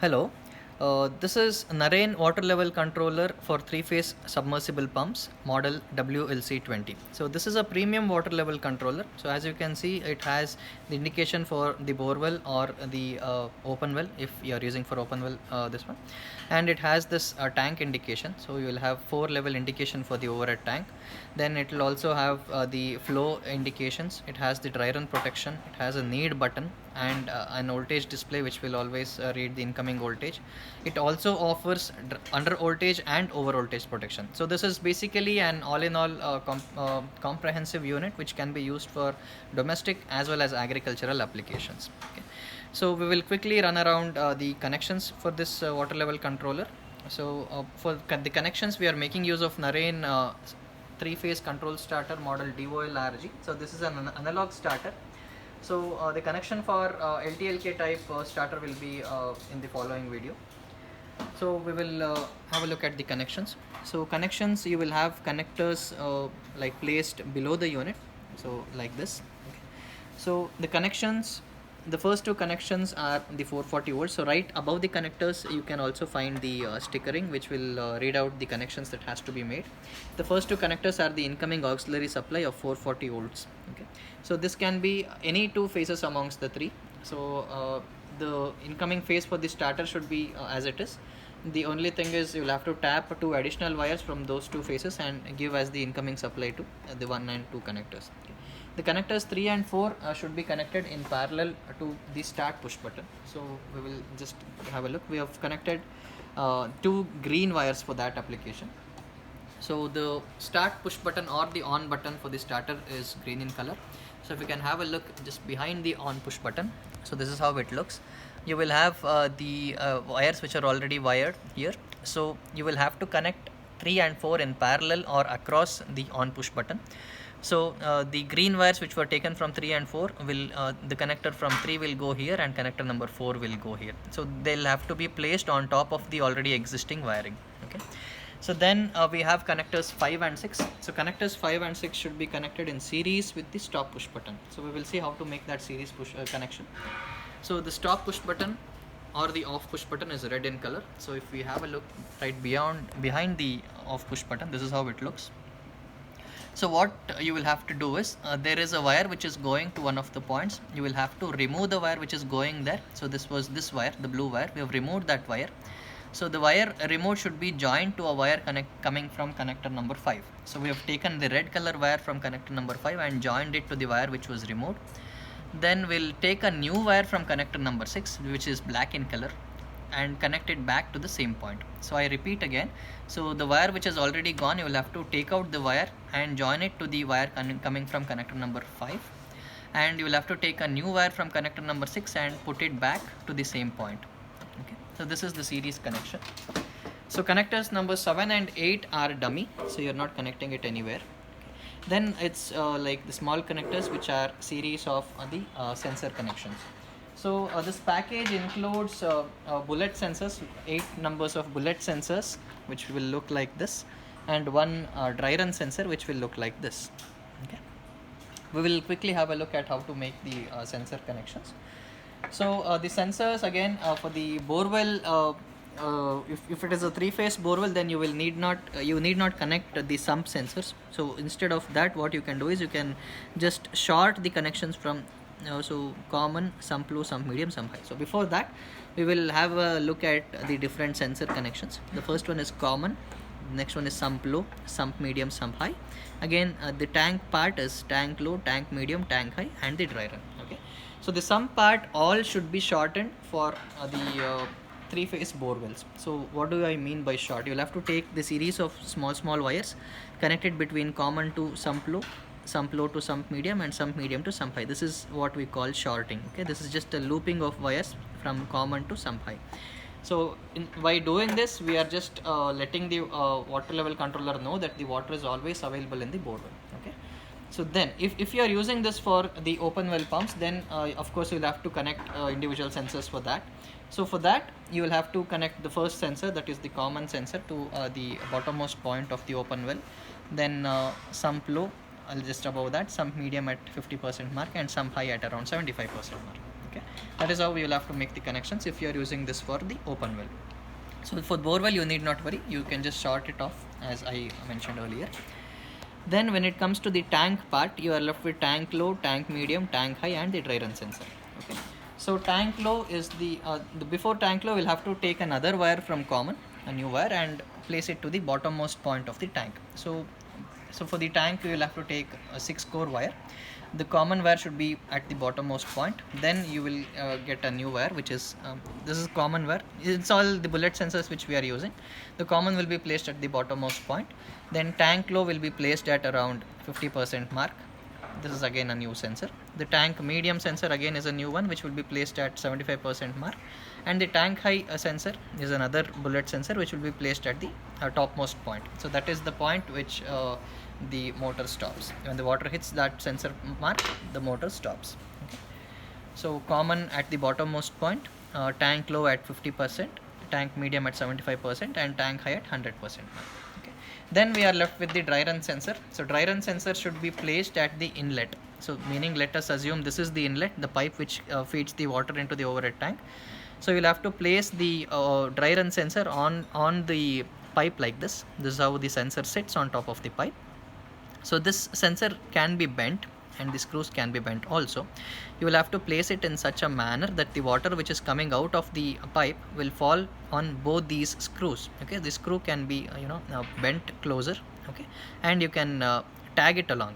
Hello, this is Narain water level controller for three-phase submersible pumps model WLC20. So this is a premium water level controller. So as you can see, it has the indication for the bore well or the open well if you are using for open well this one, and it has this tank indication. So you will have 4-level indication for the overhead tank. Then it will also have the flow indications. It has the dry run protection. It has a need button and an voltage display which will always read the incoming voltage. It also offers under voltage and over voltage protection. So this is basically an all-in-all comprehensive unit which can be used for domestic as well as agricultural applications. Okay. So we will quickly run around the connections for this water level controller. So for the connections, we are making use of Narain three-phase control starter model DOL-RG. So this is an analog starter. So the connection for LTLK type starter will be in the following video. So we will have a look at the connections. So connections, you will have connectors like placed below the unit, so like this. Okay. So the connections, the first two connections are the 440 volts. So right above the connectors you can also find the stickering which will read out the connections that has to be made. The first two connectors are the incoming auxiliary supply of 440 volts. Okay. So this can be any two phases amongst the three. So the incoming phase for the starter should be as it is. The only thing is you'll have to tap two additional wires from those two phases and give as the incoming supply to the 1 and 2 connectors. Okay. The connectors 3 and 4 should be connected in parallel to the start push button. So we will just have a look. We have connected two green wires for that application. So the start push button or the on button for the starter is green in color. So if you can have a look just behind the on push button, so this is how it looks. You will have the wires which are already wired here. So you will have to connect 3 and 4 in parallel or across the on push button. So the green wires which were taken from 3 and 4 will the connector from 3 will go here and connector number 4 will go here. So they'll have to be placed on top of the already existing wiring. Okay. So then we have connectors 5 and 6. So connectors 5 and 6 should be connected in series with the stop push button. So we will see how to make that series push connection. So the stop push button or the off push button is red in color. So if we have a look right behind the off push button, this is how it looks. So what you will have to do is there is a wire which is going to one of the points. You will have to remove the wire which is going there. So this was this wire, the blue wire. We have removed that wire. So the wire remote should be joined to a wire coming from connector number 5. So we have taken the red color wire from connector number 5 and joined it to the wire which was removed. Then we'll take a new wire from connector number 6 which is black in color and connect it back to the same point. So I repeat again. So the wire which is already gone, you will have to take out the wire and join it to the wire coming from connector number 5, and you will have to take a new wire from connector number 6 and put it back to the same point. Okay. So this is the series connection. So connectors number 7 and 8 are dummy, so you're not connecting it anywhere. Then it's like the small connectors which are series of the sensor connections. So this package includes bullet sensors, 8 numbers of bullet sensors which will look like this, and one dry run sensor which will look like this. Okay. We will quickly have a look at how to make the sensor connections. So the sensors again for the borewell. If it is a 3-phase borewell, then you need not connect the sump sensors. So instead of that, what you can do is you can just short the connections from so common, sump low, sump medium, sump high. So before that, we will have a look at the different sensor connections. The first one is common, next one is sump low, sump medium, sump high. Again the tank part is tank low, tank medium, tank high, and the dry run. Okay. So the sump part all should be shortened for the 3-phase borewells. So what do I mean by short? You'll have to take the series of small wires connected between common to sump low to sump medium, and sump medium to sump high. This is what we call shorting. Okay, this is just a looping of wires from common to sump high. So by doing this, we are just letting the water level controller know that the water is always available in the borewell. Okay. So then if you are using this for the open well pumps, then of course you'll have to connect individual sensors for that. So for that, you will have to connect the first sensor, that is the common sensor, to the bottommost point of the open well. Then sump low just above that, sump medium at 50% mark, and sump high at around 75% mark. Okay. That is how we will have to make the connections if you are using this for the open well. So for bore well, you need not worry, you can just short it off as I mentioned earlier. Then when it comes to the tank part, you are left with tank low, tank medium, tank high, and the dry run sensor. Okay. So tank low is the before tank low, we'll have to take another wire from common, a new wire, and place it to the bottommost point of the tank. So for the tank, you will have to take a 6-core wire. The common wire should be at the bottommost point. Then you will get a new wire, which is this is common wire. It's all the bullet sensors which we are using. The common will be placed at the bottommost point. Then tank low will be placed at around 50% mark. This is again a new sensor. The tank medium sensor again is a new one, which will be placed at 75% mark. And the tank high sensor is another bullet sensor, which will be placed at the topmost point. So that is the point which the motor stops. When the water hits that sensor mark, the motor stops. Okay. So common at the bottommost point, tank low at 50%, tank medium at 75%, and tank high at 100%. Okay. Then we are left with the dry run sensor. So dry run sensor should be placed at the inlet. So meaning, let us assume this is the inlet, the pipe which feeds the water into the overhead tank. So you'll have to place the dry run sensor on the pipe like this. This is how the sensor sits on top of the pipe. So this sensor can be bent, and the screws can be bent also. You will have to place it in such a manner that the water which is coming out of the pipe will fall on both these screws. Okay, the screw can be bent closer. Okay, and you can tag it along.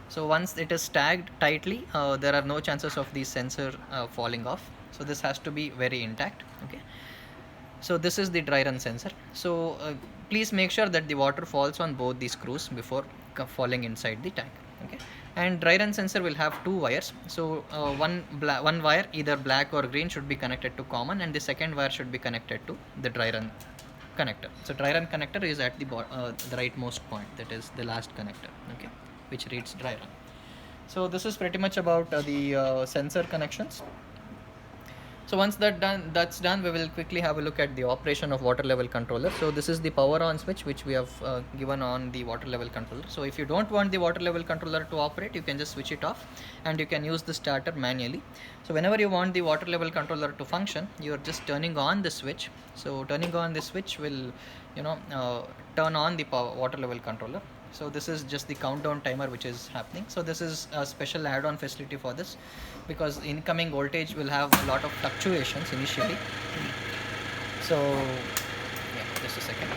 So once it is tagged tightly, there are no chances of the sensor falling off. So this has to be very intact. Okay. So this is the dry run sensor. So please make sure that the water falls on both the screws before falling inside the tank. Okay. And dry run sensor will have 2 wires. So one wire, either black or green, should be connected to common, and the second wire should be connected to the dry run connector. So dry run connector is at the rightmost point, that is the last connector, okay, which reads dry run. So this is pretty much about the sensor connections. So once that's done, we will quickly have a look at the operation of water level controller. So this is the power on switch which we have given on the water level controller. So if you don't want the water level controller to operate, you can just switch it off, and you can use the starter manually. So whenever you want the water level controller to function, you are just turning on the switch. So turning on the switch will turn on the water level controller. So this is just the countdown timer which is happening. So this is a special add-on facility for this, because incoming voltage will have a lot of fluctuations initially. So yeah, just a second.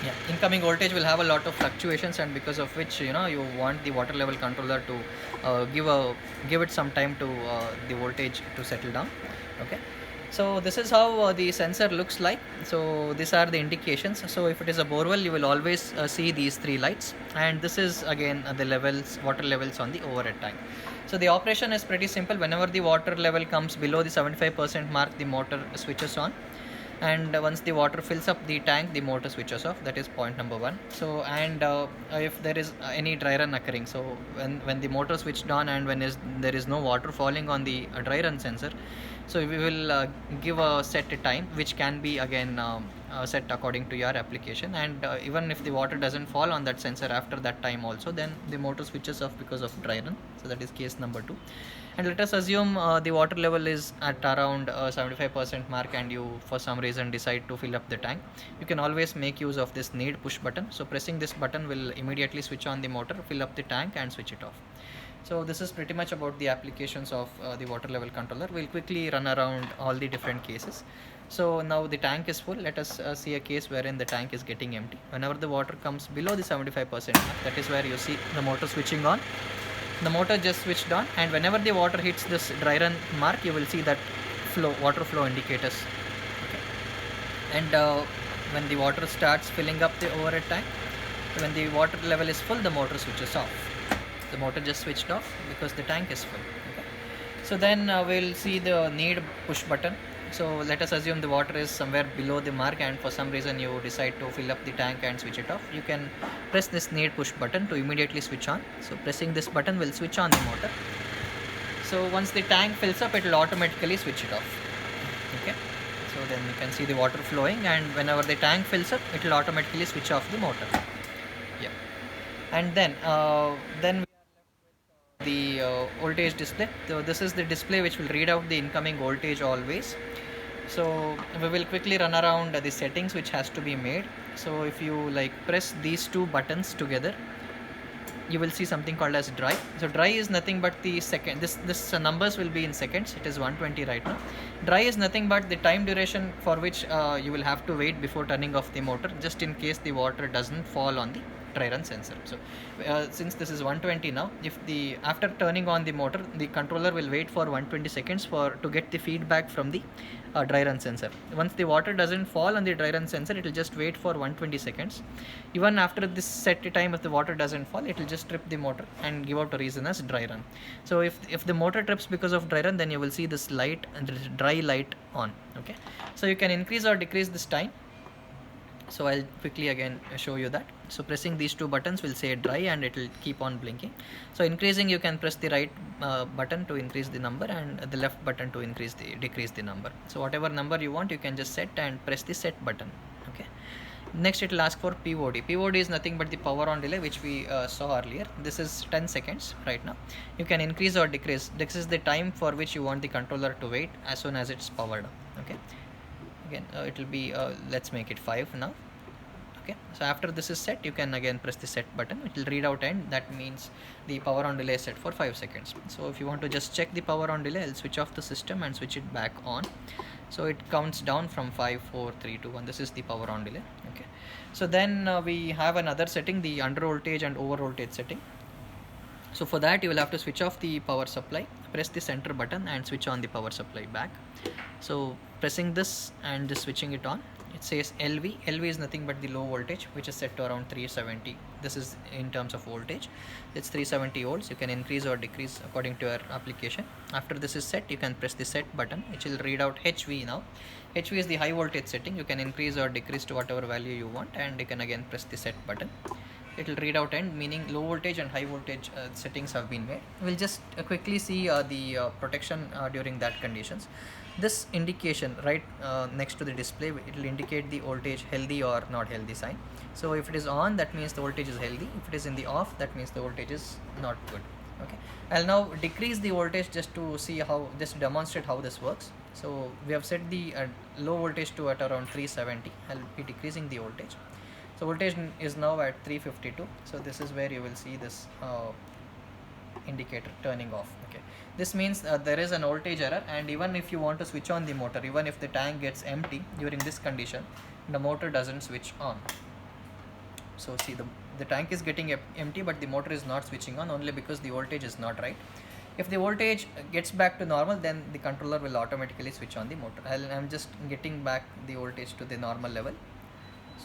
Yeah, incoming voltage will have a lot of fluctuations, and because of which you want the water level controller to give it some time to the voltage to settle down. Okay. So this is how the sensor looks like. So these are the indications. So if it is a borewell, you will always see these 3 lights, and this is again the water levels on the overhead tank. So the operation is pretty simple. Whenever the water level comes below the 75% mark, the motor switches on, and once the water fills up the tank, the motor switches off. That is point number 1. So and if there is any dry run occurring, so when the motor switched on and when there is no water falling on the dry run sensor, so we will give a set time, which can be again set according to your application. And even if the water doesn't fall on that sensor after that time also, then the motor switches off because of dry run. So that is case number 2. And let us assume the water level is at around 75% mark, and you for some reason decide to fill up the tank. You can always make use of this need push button. So pressing this button will immediately switch on the motor, fill up the tank, and switch it off. So this is pretty much about the applications of the water level controller. We'll quickly run around all the different cases. So now the tank is full. Let us see a case wherein the tank is getting empty. Whenever the water comes below the 75%, that is where you see the motor switching on. The motor just switched on, and whenever the water hits this dry run mark, you will see that water flow indicators. Okay. And when the water starts filling up the overhead tank, when the water level is full, the motor switches off. The motor just switched off because the tank is full. Okay. So then we'll see the need push button. So let us assume the water is somewhere below the mark, and for some reason you decide to fill up the tank and switch it off. You can press this need push button to immediately switch on. So pressing this button will switch on the motor. So once the tank fills up, it will automatically switch it off. Okay. So then you can see the water flowing, and whenever the tank fills up, it will automatically switch off the motor. Yeah. And then we are left with the voltage display. So this is the display which will read out the incoming voltage always. So we will quickly run around the settings which has to be made. So if you like press these two buttons together, you will see something called as dry. So dry is nothing but the second, this numbers will be in seconds. It is 120 right now. Dry is nothing but the time duration for which you will have to wait before turning off the motor, just in case the water doesn't fall on the dry run sensor. So since this is 120 now, if the after turning on the motor, the controller will wait for 120 seconds to get the feedback from the dry run sensor. Once the water doesn't fall on the dry run sensor, it will just wait for 120 seconds. Even after this set time, if the water doesn't fall, it will just trip the motor and give out a reason as dry run. So if the motor trips because of dry run, then you will see this light, dry light on. Okay, so you can increase or decrease this time. So I'll quickly again show you that. So pressing these two buttons will say dry and it will keep on blinking. So increasing, you can press the right button to increase the number and the left button to decrease the number. So whatever number you want, you can just set and press the set button. Okay. Next it will ask for POD. POD is nothing but the power on delay which we saw earlier. This is 10 seconds right now. You can increase or decrease. This is the time for which you want the controller to wait as soon as it's powered up. Okay. Again it will be let's make it 5 now. Okay, so after this is set, you can again press the set button. It will read out end. That means the power on delay is set for 5 seconds. So if you want to just check the power on delay, I'll switch off the system and switch it back on. So it counts down from 5, 4, 3, 2, 1. This is the power on delay. Okay, so then we have another setting, the under voltage and over voltage setting. So for that, you will have to switch off the power supply, press the center button and switch on the power supply back. So pressing this and just switching it on, it says LV. LV is nothing but the low voltage, which is set to around 370. This is in terms of voltage. It's 370 volts. You can increase or decrease according to your application. After this is set, you can press the set button, which will read out HV now. HV is the high voltage setting. You can increase or decrease to whatever value you want, and you can again press the set button. It will read out end, meaning low voltage and high voltage settings have been made. We'll just quickly see the protection during that conditions. This indication right next to the display, it will indicate the voltage healthy or not healthy sign. So if it is on, that means the voltage is healthy. If it is in the off, that means the voltage is not good. Okay, I'll now decrease the voltage just to see how, just to demonstrate how this works. So we have set the low voltage to at around 370. I'll be decreasing the voltage. So voltage is now at 352. So this is where you will see this indicator turning off. Okay, this means there is an voltage error, and even if you want to switch on the motor, even if the tank gets empty during this condition, the motor doesn't switch on. So see, the tank is getting empty, but the motor is not switching on, only because the voltage is not right. If the voltage gets back to normal, then the controller will automatically switch on the motor. I'm just getting back the voltage to the normal level.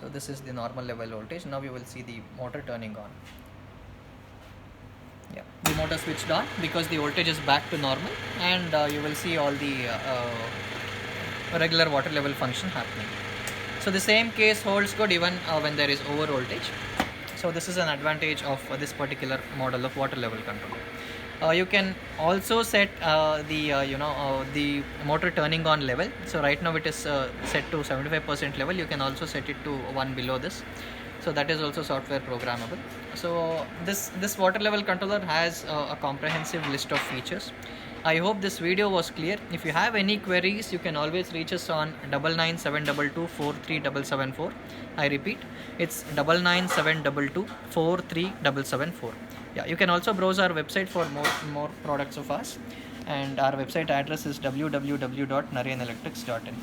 So this is the normal level voltage. Now you will see the motor turning on. Yeah, the motor switched on because the voltage is back to normal, and you will see all the regular water level function happening. So the same case holds good even when there is over voltage. So this is an advantage of this particular model of water level control. You can also set the motor turning on level. So right now it is set to 75% level. You can also set it to one below this. So that is also software programmable. So this water level controller has a comprehensive list of features. I hope this video was clear. If you have any queries, you can always reach us on 99722 I repeat, it's 99722 Yeah, you can also browse our website for more products of us, and our website address is www.narayanelectrics.in.